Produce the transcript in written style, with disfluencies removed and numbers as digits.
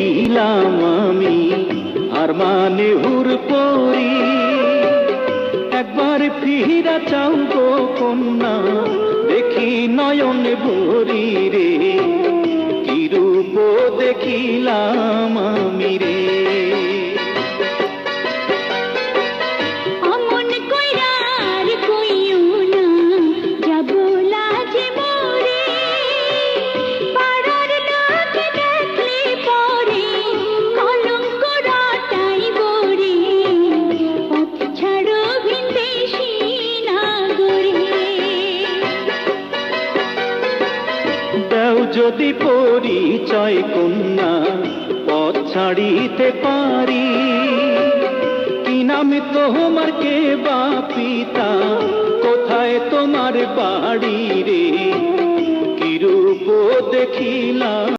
দেখিলাম আমি আর মানে হুর পরি। একবার ফিরা চাও গো কন্যা, দেখি নয়ন ভরি রে, কি রূপ দেখিলাম আমি রে। যদি পরিচয় কন্যা পথ ছাড়িতে পারি, কি নাম তোমার, কে বা পিতা, কোথায় তোমার বাড়ি রে, কি রূপ দেখিলাম